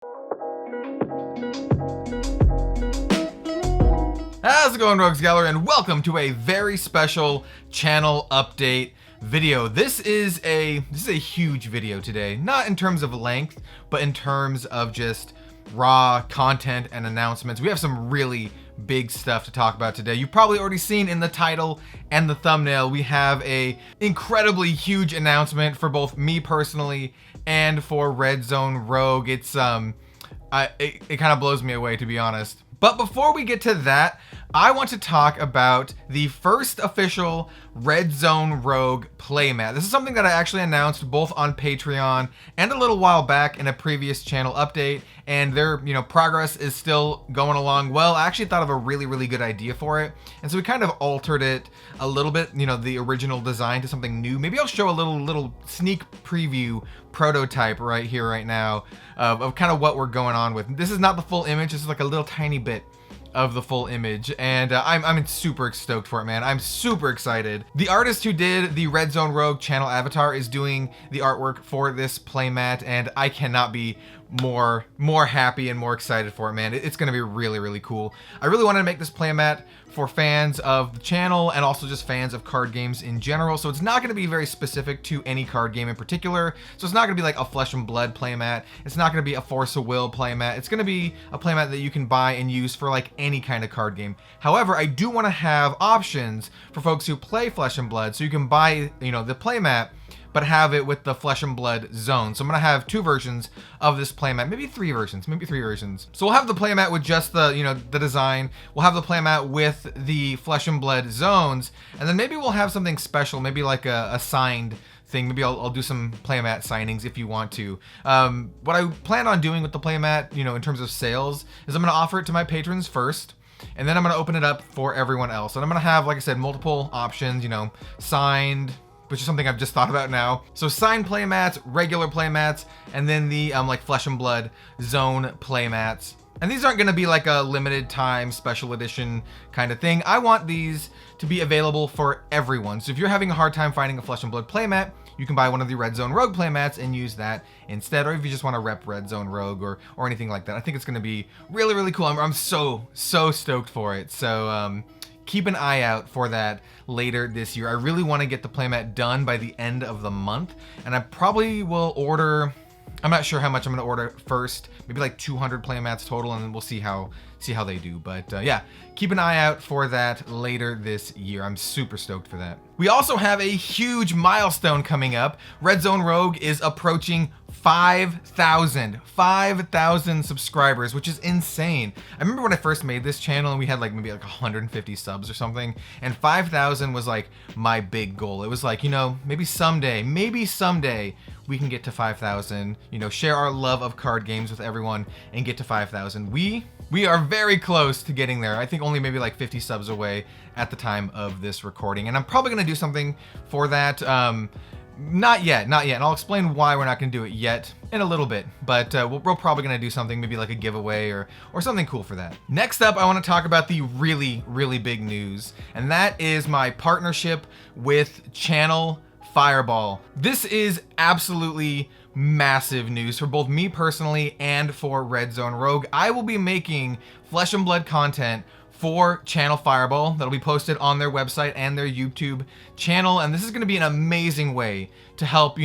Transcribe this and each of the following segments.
How's it going, Rogues Gallery, and welcome to a very special channel update video. This is a huge video today, not in terms of length, but in terms of just raw content and announcements. We have some really big stuff to talk about today. You've probably already seen in the title and the thumbnail, we have a incredibly huge announcement for both me personally and for Red Zone Rogue. It's it kind of blows me away, to be honest. But before we get to that, I want to talk about the first official Red Zone Rogue playmat. This is something that I actually announced both on Patreon and a little while back in a previous channel update, and their progress is still going along well. I actually thought of a really good idea for it, and so we kind of altered it a little bit, the original design to something new. Maybe I'll show a little sneak preview prototype right here, right now, of kind of what we're going on with. This is not the full image. This is like a little tiny bit of the full image, and I'm super stoked for it, man. I'm super excited. The artist who did the Red Zone Rogue channel avatar is doing the artwork for this playmat, and I cannot be more happy and more excited for it, man. It's gonna be really cool. I really wanted to make this playmat for fans of the channel and also just fans of card games in general, so it's not going to be very specific to any card game in particular. So it's not going to be like a Flesh and Blood playmat, it's not going to be a Force of Will playmat. It's going to be a playmat that you can buy and use for like any kind of card game. However, I do want to have options for folks who play Flesh and Blood, so you can buy the playmat but have it with the Flesh and Blood zone. So I'm gonna have two versions of this playmat, maybe three versions. So we'll have the playmat with just the the design. We'll have the playmat with the Flesh and Blood zones, and then maybe we'll have something special, maybe like a signed thing. Maybe I'll do some playmat signings if you want to. What I plan on doing with the playmat, in terms of sales, is I'm gonna offer it to my patrons first, and then I'm gonna open it up for everyone else. And I'm gonna have, like I said, multiple options, signed, which is something I've just thought about now. So signed playmats, regular playmats, and then the like Flesh and Blood zone playmats. And these aren't gonna be like a limited time special edition kind of thing. I want these to be available for everyone. So if you're having a hard time finding a Flesh and Blood playmat, you can buy one of the Red Zone Rogue playmats and use that instead. Or if you just want to rep Red Zone Rogue or anything like that. I think it's gonna be really cool. I'm so stoked for it. So keep an eye out for that later this year. I really want to get the playmat done by the end of the month, and I probably will order, I'm not sure how much I'm going to order first, maybe like 200 playmats total, and then we'll see how they do. But yeah, keep an eye out for that later this year. I'm super stoked for that. We also have a huge milestone coming up. Red Zone Rogue is approaching 5,000 subscribers, which is insane. I remember when I first made this channel and we had maybe 150 subs or something, and 5,000 was like my big goal. It was like, maybe someday we can get to 5,000, share our love of card games with everyone and get to 5,000. We are very close to getting there. I think only maybe like 50 subs away at the time of this recording, and I'm probably gonna do something for that. Not yet, and I'll explain why we're not gonna do it yet in a little bit, but we're probably gonna do something, maybe like a giveaway or something cool for that. Next up, I wanna talk about the really big news, and that is my partnership with Channel Fireball. This is absolutely massive news for both me personally and for Red Zone Rogue. I will be making Flesh and Blood content for Channel Fireball that'll be posted on their website and their YouTube channel, and this is going to be an amazing way to help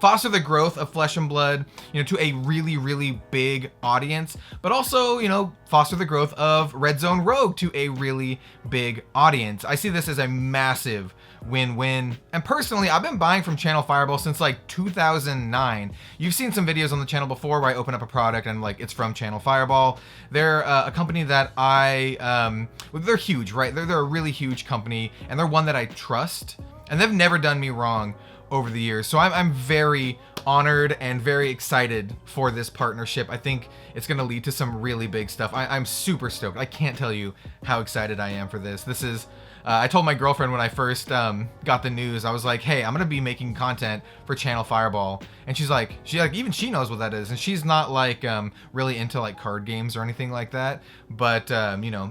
foster the growth of Flesh and Blood to a really big audience, but also foster the growth of Red Zone Rogue to a really big audience. I see this as a massive win-win, and personally I've been buying from Channel Fireball since like 2009. You've seen some videos on the channel before where I open up a product and it's from Channel Fireball. They're a company that they're huge, right? They're a really huge company, and they're one that I trust, and they've never done me wrong over the years. So I'm very honored and very excited for this partnership. I think it's going to lead to some really big stuff. I'm super stoked. I can't tell you how excited I am for this. This is I told my girlfriend when I first got the news, I was like, hey, I'm gonna be making content for Channel Fireball, and she's like even she knows what that is, and she's not like really into like card games or anything like that, but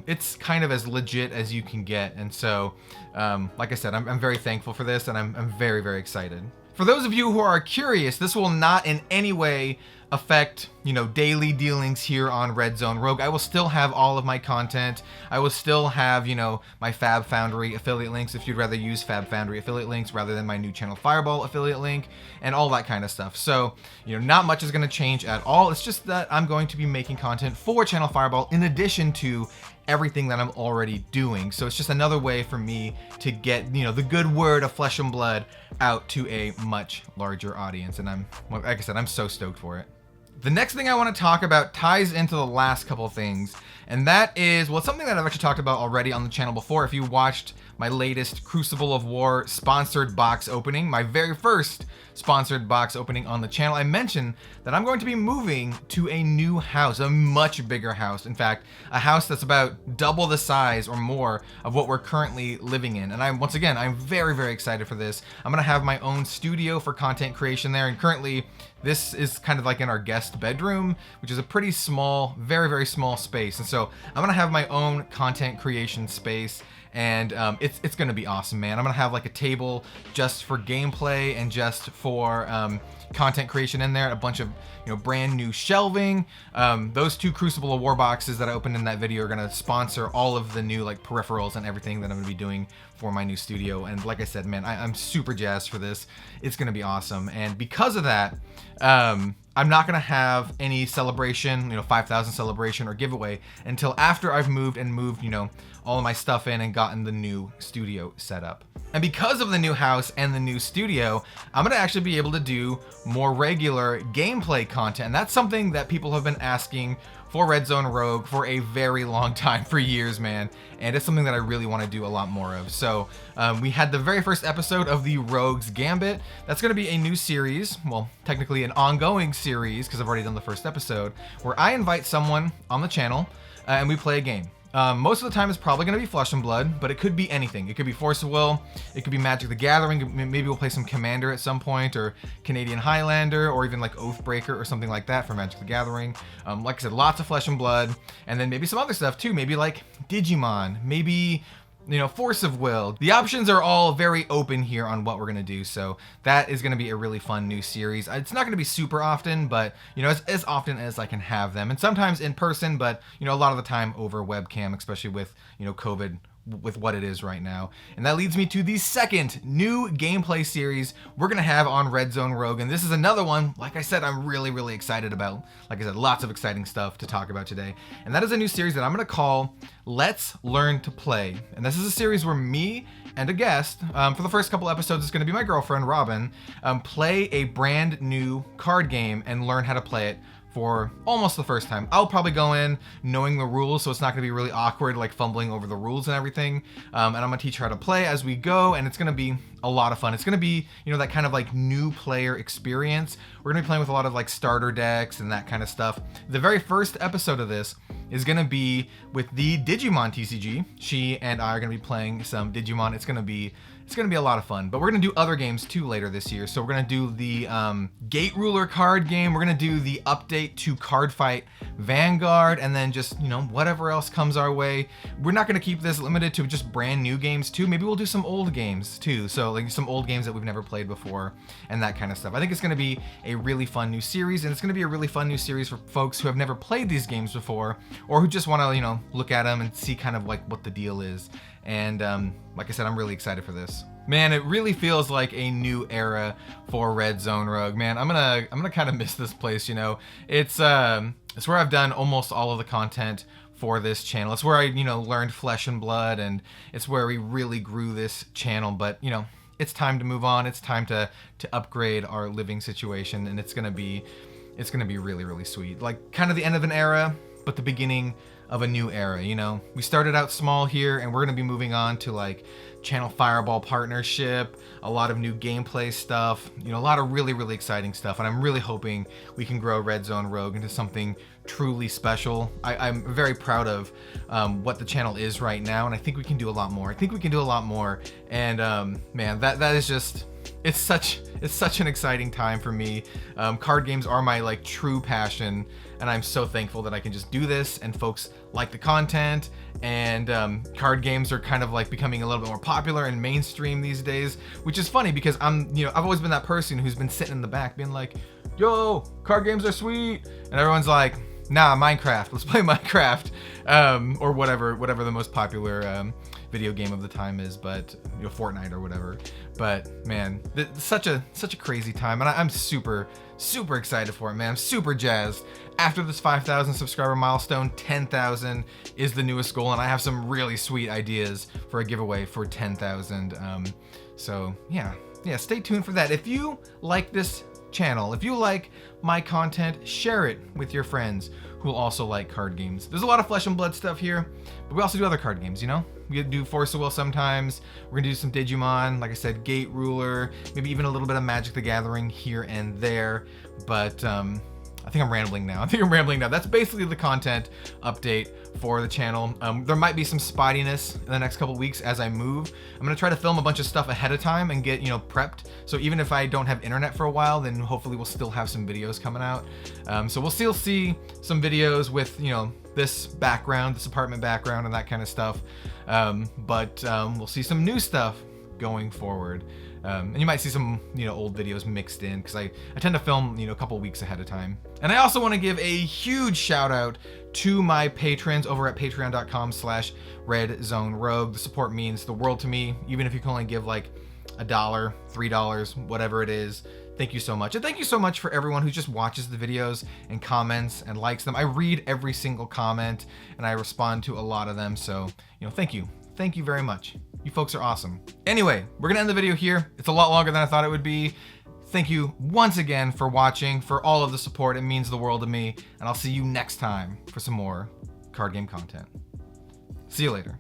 it's kind of as legit as you can get. And so like I said, I'm very thankful for this, and I'm very excited. For those of you who are curious, this will not in any way affect, you know, daily dealings here on Red Zone Rogue. I will still have all of my content. I will still have, you know, my Fab Foundry affiliate links if you'd rather use Fab Foundry affiliate links rather than my new Channel Fireball affiliate link and all that kind of stuff. So, you know, not much is going to change at all. It's just that I'm going to be making content for Channel Fireball in addition to everything that I'm already doing. So it's just another way for me to get, you know, the good word of Flesh and Blood out to a much larger audience. And like I said, I'm so stoked for it. The next thing I want to talk about ties into the last couple of things, and that is, well, it's something that I've actually talked about already on the channel before. If you watched my latest Crucible of War sponsored box opening, my very first sponsored box opening on the channel, I mentioned that I'm going to be moving to a new house, a much bigger house. In fact, a house that's about double the size or more of what we're currently living in. And once again, I'm very, very excited for this. I'm gonna have my own studio for content creation there, and currently this is kind of like in our guest bedroom, which is a pretty small, very, very small space. And so I'm gonna have my own content creation space, and it's gonna be awesome, man. I'm gonna have like a table just for gameplay and just for content creation in there, a bunch of, you know, brand new shelving. Those 2 Crucible of War boxes that I opened in that video are gonna sponsor all of the new like peripherals and everything that I'm gonna be doing for my new studio. And like I said, man, I'm super jazzed for this. It's gonna be awesome. And because of that, I'm not gonna have any celebration, you know, 5,000 celebration or giveaway until after I've moved, you know, all of my stuff in and gotten the new studio set up. And because of the new house and the new studio, I'm gonna actually be able to do more regular gameplay content. And that's something that people have been asking for Red Zone Rogue for a very long time, for years, man. And it's something that I really want to do a lot more of. So we had the very first episode of the Rogue's Gambit. That's going to be a new series, well, technically an ongoing series, because I've already done the first episode, where I invite someone on the channel and we play a game. Most of the time it's probably going to be Flesh and Blood, but it could be anything. It could be Force of Will, it could be Magic the Gathering, maybe we'll play some Commander at some point, or Canadian Highlander, or even like Oathbreaker or something like that for Magic the Gathering. Like I said, lots of Flesh and Blood, and then maybe some other stuff too, maybe like Digimon, maybe, you know, Force of Will. The options are all very open here on what we're gonna do, so that is gonna be a really fun new series. It's not gonna be super often, but, you know, as often as I can have them, and sometimes in person, but, you know, a lot of the time over webcam, especially with, you know, COVID with what it is right now. And that leads me to the second new gameplay series we're gonna have on Red Zone Rogue, and this is another one, like I said, I'm really, really excited about. Like I said, lots of exciting stuff to talk about today. And that is a new series that I'm gonna call Let's Learn to Play. And this is a series where me and a guest, for the first couple episodes, it's gonna be my girlfriend, Robin, play a brand new card game and learn how to play it for almost the first time. I'll probably go in knowing the rules, so it's not gonna be really awkward, like fumbling over the rules and everything. And I'm gonna teach her how to play as we go, and it's gonna be a lot of fun. It's gonna be, you know, that kind of like new player experience. We're gonna be playing with a lot of like starter decks and that kind of stuff. The very first episode of this is gonna be with the Digimon TCG. She and I are gonna be playing some Digimon. It's gonna be a lot of fun, but we're gonna do other games too later this year. So we're gonna do the Gate Ruler card game. We're gonna do the update to Card Fight Vanguard, and then just, you know, whatever else comes our way. We're not gonna keep this limited to just brand new games too. Maybe we'll do some old games too. So like some old games that we've never played before and that kind of stuff. I think it's gonna be a really fun new series, and it's gonna be a really fun new series for folks who have never played these games before, or who just wanna, you know, look at them and see kind of like what the deal is. And like I said, I'm really excited for this. Man, it really feels like a new era for Red Zone Rogue. Man, I'm gonna kind of miss this place, you know. It's where I've done almost all of the content for this channel. It's where I, you know, learned Flesh and Blood, and it's where we really grew this channel. But, you know, it's time to move on. It's time to upgrade our living situation, and it's gonna be really, really sweet. Like kind of the end of an era, but the beginning of a new era, you know. We started out small here, and we're gonna be moving on to like Channel Fireball partnership, a lot of new gameplay stuff, you know, a lot of really, really exciting stuff. And I'm really hoping we can grow Red Zone Rogue into something truly special. I'm very proud of what the channel is right now, and I think we can do a lot more. And man, that is just, it's such an exciting time for me. Card games are my like true passion, and I'm so thankful that I can just do this, and folks like the content, and card games are kind of like becoming a little bit more popular and mainstream these days, which is funny because I've always been that person who's been sitting in the back being like, yo, card games are sweet. And everyone's like, nah, Minecraft, let's play Minecraft. Or whatever the most popular video game of the time is, but you know, Fortnite or whatever. But man, such a crazy time, and I'm super excited for it, man. I'm super jazzed. After this 5,000 subscriber milestone, 10,000 is the newest goal, and I have some really sweet ideas for a giveaway for 10,000. So yeah, stay tuned for that. If you like this channel, if you like my content, share it with your friends who also like card games. There's a lot of Flesh and Blood stuff here, but we also do other card games, you know? We do Force of Will sometimes. We're gonna do some Digimon, like I said, Gate Ruler, maybe even a little bit of Magic the Gathering here and there. But I think I'm rambling now. That's basically the content update for the channel. There might be some spottiness in the next couple weeks as I move. I'm gonna try to film a bunch of stuff ahead of time and get, you know, prepped. So even if I don't have internet for a while, then hopefully we'll still have some videos coming out. So we'll still see some videos with, you know, this background, this apartment background and that kind of stuff. But we'll see some new stuff going forward. And you might see some, you know, old videos mixed in because I tend to film, you know, a couple weeks ahead of time. And I also want to give a huge shout out to my patrons over at patreon.com/redzonerogue. The support means the world to me, even if you can only give like $1, $3, whatever it is. Thank you so much. And thank you so much for everyone who just watches the videos and comments and likes them. I read every single comment and I respond to a lot of them. So, you know, thank you. Thank you very much. You folks are awesome. Anyway, we're gonna end the video here. It's a lot longer than I thought it would be. Thank you once again for watching, for all of the support. It means the world to me. And I'll see you next time for some more card game content. See you later.